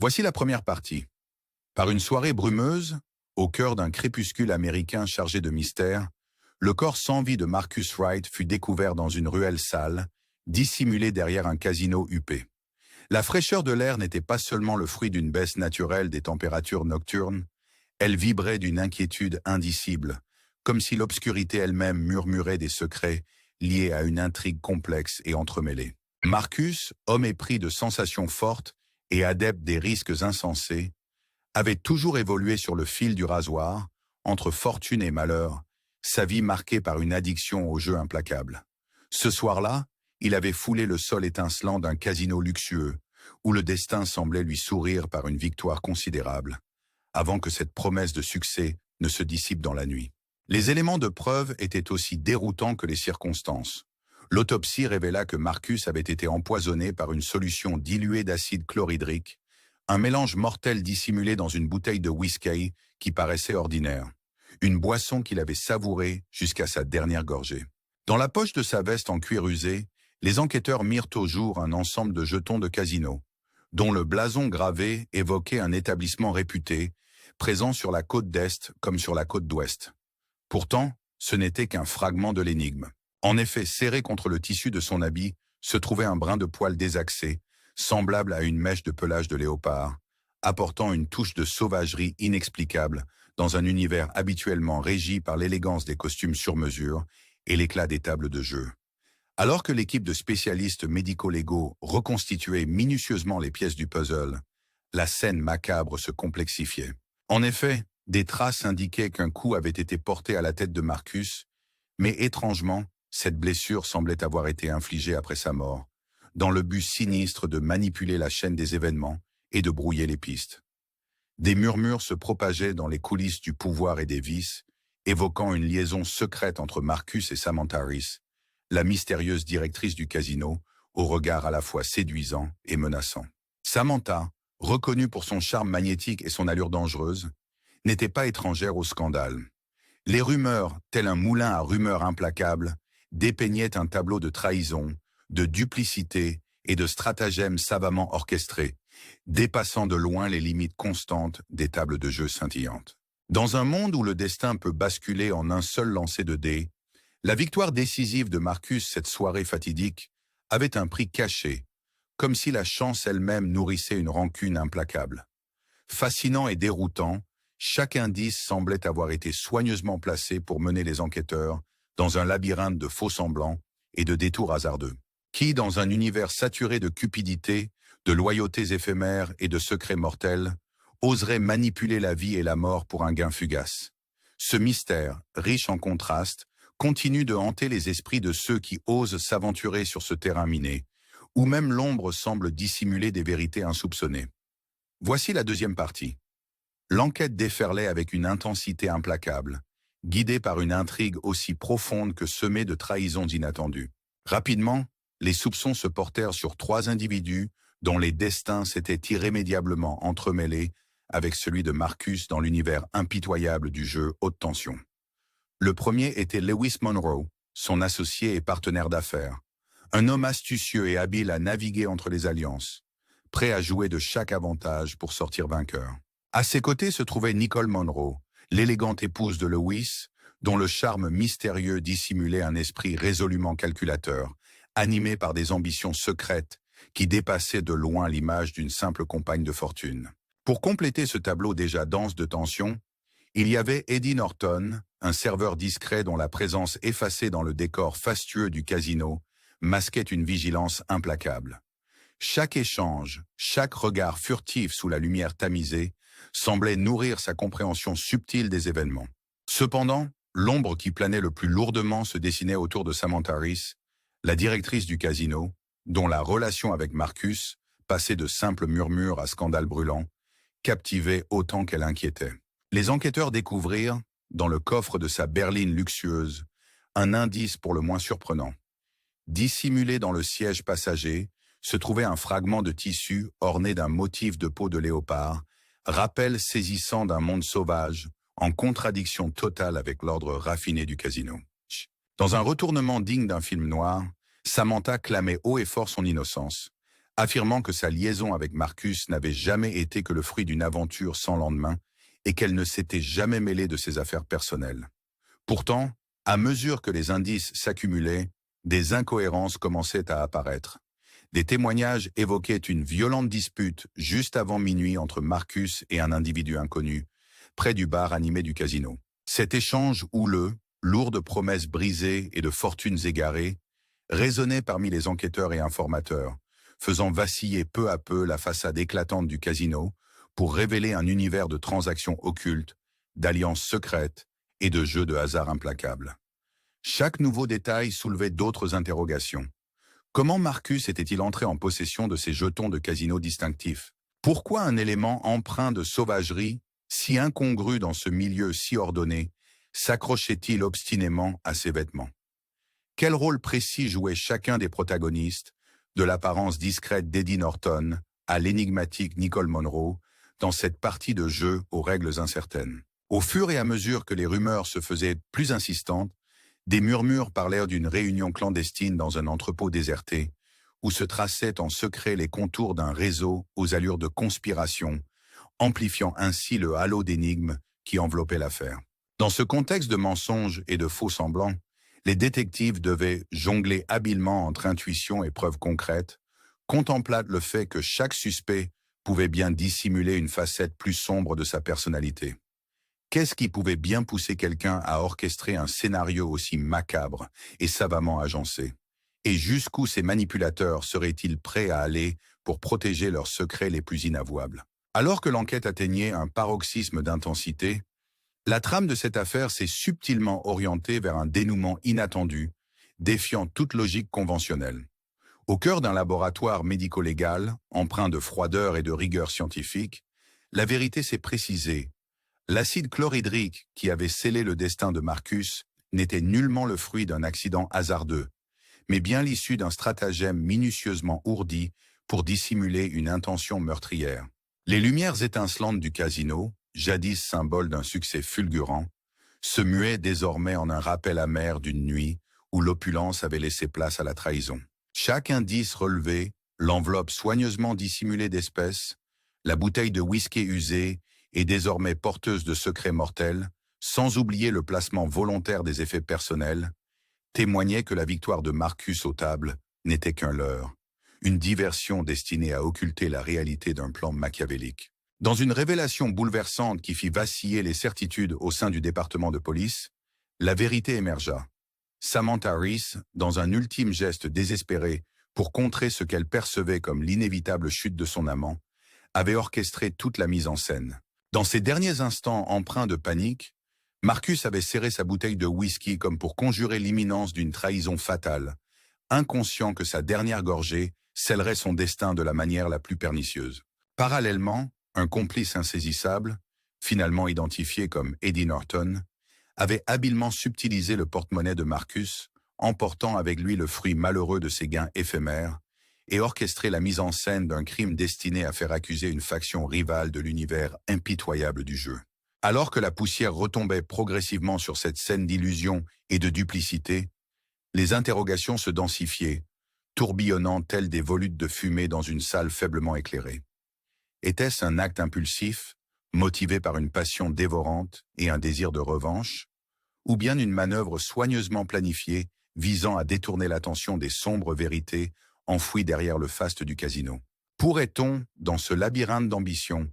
Voici la première partie. Par une soirée brumeuse, au cœur d'un crépuscule américain chargé de mystère, le corps sans vie de Marcus Wright fut découvert dans une ruelle sale, dissimulé derrière un casino huppé. La fraîcheur de l'air n'était pas seulement le fruit d'une baisse naturelle des températures nocturnes, elle vibrait d'une inquiétude indicible, comme si l'obscurité elle-même murmurait des secrets liés à une intrigue complexe et entremêlée. Marcus, homme épris de sensations fortes et adepte des risques insensés, avait toujours évolué sur le fil du rasoir, entre fortune et malheur, sa vie marquée par une addiction au jeu implacable. Ce soir-là, il avait foulé le sol étincelant d'un casino luxueux, où le destin semblait lui sourire par une victoire considérable, avant que cette promesse de succès ne se dissipe dans la nuit. Les éléments de preuve étaient aussi déroutants que les circonstances. L'autopsie révéla que Marcus avait été empoisonné par une solution diluée d'acide chlorhydrique, un mélange mortel dissimulé dans une bouteille de whisky qui paraissait ordinaire, une boisson qu'il avait savourée jusqu'à sa dernière gorgée. Dans la poche de sa veste en cuir usé, les enquêteurs mirent au jour un ensemble de jetons de casino, dont le blason gravé évoquait un établissement réputé, présent sur la côte d'Est comme sur la côte d'Ouest. Pourtant, ce n'était qu'un fragment de l'énigme. En effet, serré contre le tissu de son habit, se trouvait un brin de poil désaxé, semblable à une mèche de pelage de léopard, apportant une touche de sauvagerie inexplicable dans un univers habituellement régi par l'élégance des costumes sur mesure et l'éclat des tables de jeu. Alors que l'équipe de spécialistes médico-légaux reconstituait minutieusement les pièces du puzzle, la scène macabre se complexifiait. En effet, des traces indiquaient qu'un coup avait été porté à la tête de Marcus, mais étrangement, cette blessure semblait avoir été infligée après sa mort, dans le but sinistre de manipuler la chaîne des événements et de brouiller les pistes. Des murmures se propageaient dans les coulisses du pouvoir et des vices, évoquant une liaison secrète entre Marcus et Samantha Harris, la mystérieuse directrice du casino, au regard à la fois séduisant et menaçant. Samantha, reconnue pour son charme magnétique et son allure dangereuse, n'était pas étrangère au scandale. Les rumeurs, tel un moulin à rumeurs implacables, dépeignaient un tableau de trahison, de duplicité et de stratagèmes savamment orchestrés, dépassant de loin les limites constantes des tables de jeu scintillantes. Dans un monde où le destin peut basculer en un seul lancer de dés, la victoire décisive de Marcus cette soirée fatidique avait un prix caché, comme si la chance elle-même nourrissait une rancune implacable. Fascinant et déroutant, chaque indice semblait avoir été soigneusement placé pour mener les enquêteurs dans un labyrinthe de faux-semblants et de détours hasardeux. Qui, dans un univers saturé de cupidité, de loyautés éphémères et de secrets mortels, oserait manipuler la vie et la mort pour un gain fugace? Ce mystère, riche en contrastes, continue de hanter les esprits de ceux qui osent s'aventurer sur ce terrain miné, où même l'ombre semble dissimuler des vérités insoupçonnées. Voici la deuxième partie. L'enquête déferlait avec une intensité implacable, guidée par une intrigue aussi profonde que semée de trahisons inattendues. Rapidement, les soupçons se portèrent sur 3 individus dont les destins s'étaient irrémédiablement entremêlés avec celui de Marcus dans l'univers impitoyable du jeu haute tension. Le premier était Lewis Monroe, son associé et partenaire d'affaires, un homme astucieux et habile à naviguer entre les alliances, prêt à jouer de chaque avantage pour sortir vainqueur. À ses côtés se trouvait Nicole Monroe, l'élégante épouse de Lewis, dont le charme mystérieux dissimulait un esprit résolument calculateur, animé par des ambitions secrètes qui dépassaient de loin l'image d'une simple compagne de fortune. Pour compléter ce tableau déjà dense de tension, il y avait Eddie Norton, un serveur discret dont la présence effacée dans le décor fastueux du casino masquait une vigilance implacable. Chaque échange, chaque regard furtif sous la lumière tamisée, semblait nourrir sa compréhension subtile des événements. Cependant, l'ombre qui planait le plus lourdement se dessinait autour de Samantha Harris, la directrice du casino, dont la relation avec Marcus, passée de simples murmures à scandale brûlant, captivait autant qu'elle inquiétait. Les enquêteurs découvrirent, dans le coffre de sa berline luxueuse, un indice pour le moins surprenant. Dissimulé dans le siège passager, se trouvait un fragment de tissu orné d'un motif de peau de léopard, rappel saisissant d'un monde sauvage, en contradiction totale avec l'ordre raffiné du casino. Dans un retournement digne d'un film noir, Samantha clamait haut et fort son innocence, affirmant que sa liaison avec Marcus n'avait jamais été que le fruit d'une aventure sans lendemain et qu'elle ne s'était jamais mêlée de ses affaires personnelles. Pourtant, à mesure que les indices s'accumulaient, des incohérences commençaient à apparaître. Des témoignages évoquaient une violente dispute juste avant minuit entre Marcus et un individu inconnu, près du bar animé du casino. Cet échange houleux, lourd de promesses brisées et de fortunes égarées, résonnait parmi les enquêteurs et informateurs, faisant vaciller peu à peu la façade éclatante du casino pour révéler un univers de transactions occultes, d'alliances secrètes et de jeux de hasard implacables. Chaque nouveau détail soulevait d'autres interrogations. Comment Marcus était-il entré en possession de ces jetons de casino distinctifs? Pourquoi un élément empreint de sauvagerie, si incongru dans ce milieu si ordonné, s'accrochait-il obstinément à ses vêtements? Quel rôle précis jouait chacun des protagonistes, de l'apparence discrète d'Eddie Norton à l'énigmatique Nicole Monroe, dans cette partie de jeu aux règles incertaines? Au fur et à mesure que les rumeurs se faisaient plus insistantes, des murmures parlèrent d'une réunion clandestine dans un entrepôt déserté, où se traçaient en secret les contours d'un réseau aux allures de conspiration, amplifiant ainsi le halo d'énigmes qui enveloppait l'affaire. Dans ce contexte de mensonges et de faux semblants, les détectives devaient jongler habilement entre intuition et preuves concrètes, contemplant le fait que chaque suspect pouvait bien dissimuler une facette plus sombre de sa personnalité. Qu'est-ce qui pouvait bien pousser quelqu'un à orchestrer un scénario aussi macabre et savamment agencé? Et jusqu'où ces manipulateurs seraient-ils prêts à aller pour protéger leurs secrets les plus inavouables? Alors que l'enquête atteignait un paroxysme d'intensité, la trame de cette affaire s'est subtilement orientée vers un dénouement inattendu, défiant toute logique conventionnelle. Au cœur d'un laboratoire médico-légal, empreint de froideur et de rigueur scientifique, la vérité s'est précisée. L'acide chlorhydrique qui avait scellé le destin de Marcus n'était nullement le fruit d'un accident hasardeux, mais bien l'issue d'un stratagème minutieusement ourdi pour dissimuler une intention meurtrière. Les lumières étincelantes du casino, jadis symbole d'un succès fulgurant, se muaient désormais en un rappel amer d'une nuit où l'opulence avait laissé place à la trahison. Chaque indice relevé, l'enveloppe soigneusement dissimulée d'espèces, la bouteille de whisky usée et désormais porteuse de secrets mortels, sans oublier le placement volontaire des effets personnels, témoignaient que la victoire de Marcus aux tables n'était qu'un leurre, une diversion destinée à occulter la réalité d'un plan machiavélique. Dans une révélation bouleversante qui fit vaciller les certitudes au sein du département de police, la vérité émergea. Samantha Reese, dans un ultime geste désespéré pour contrer ce qu'elle percevait comme l'inévitable chute de son amant, avait orchestré toute la mise en scène. Dans ces derniers instants empreints de panique, Marcus avait serré sa bouteille de whisky comme pour conjurer l'imminence d'une trahison fatale, inconscient que sa dernière gorgée scellerait son destin de la manière la plus pernicieuse. Parallèlement, un complice insaisissable, finalement identifié comme Eddie Norton, avait habilement subtilisé le porte-monnaie de Marcus, emportant avec lui le fruit malheureux de ses gains éphémères, et orchestré la mise en scène d'un crime destiné à faire accuser une faction rivale de l'univers impitoyable du jeu. Alors que la poussière retombait progressivement sur cette scène d'illusion et de duplicité, les interrogations se densifiaient, tourbillonnant telles des volutes de fumée dans une salle faiblement éclairée. Était-ce un acte impulsif, motivé par une passion dévorante et un désir de revanche, ou bien une manœuvre soigneusement planifiée visant à détourner l'attention des sombres vérités enfouies derrière le faste du casino? Pourrait-on, dans ce labyrinthe d'ambition,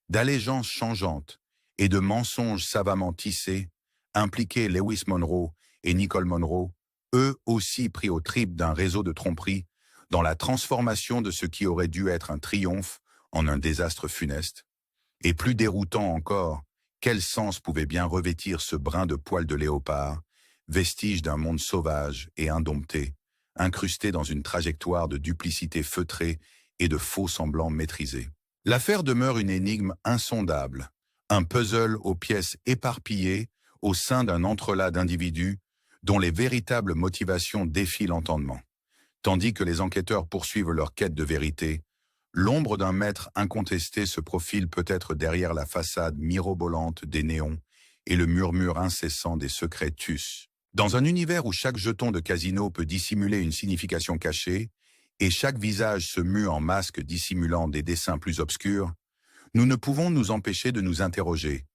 d'allégeances changeantes et de mensonges savamment tissés, impliquer Lewis Monroe et Nicole Monroe, eux aussi pris aux tripes d'un réseau de tromperies, dans la transformation de ce qui aurait dû être un triomphe en un désastre funeste? Et plus déroutant encore, quel sens pouvait bien revêtir ce brin de poil de léopard, vestige d'un monde sauvage et indompté, incrusté dans une trajectoire de duplicité feutrée et de faux semblants maîtrisés? L'affaire demeure une énigme insondable, un puzzle aux pièces éparpillées au sein d'un entrelac d'individus dont les véritables motivations défient l'entendement. Tandis que les enquêteurs poursuivent leur quête de vérité, l'ombre d'un maître incontesté se profile peut-être derrière la façade mirobolante des néons et le murmure incessant des secrets tus. Dans un univers où chaque jeton de casino peut dissimuler une signification cachée, et chaque visage se mue en masque dissimulant des dessins plus obscurs, nous ne pouvons nous empêcher de nous interroger.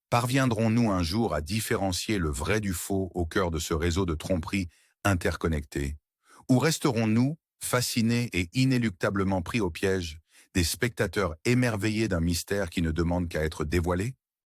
Parviendrons-nous un jour à différencier le vrai du faux au cœur de ce réseau de tromperies interconnectées? Ou resterons-nous, fascinés et inéluctablement pris au piège, des spectateurs émerveillés d'un mystère qui ne demande qu'à être dévoilé?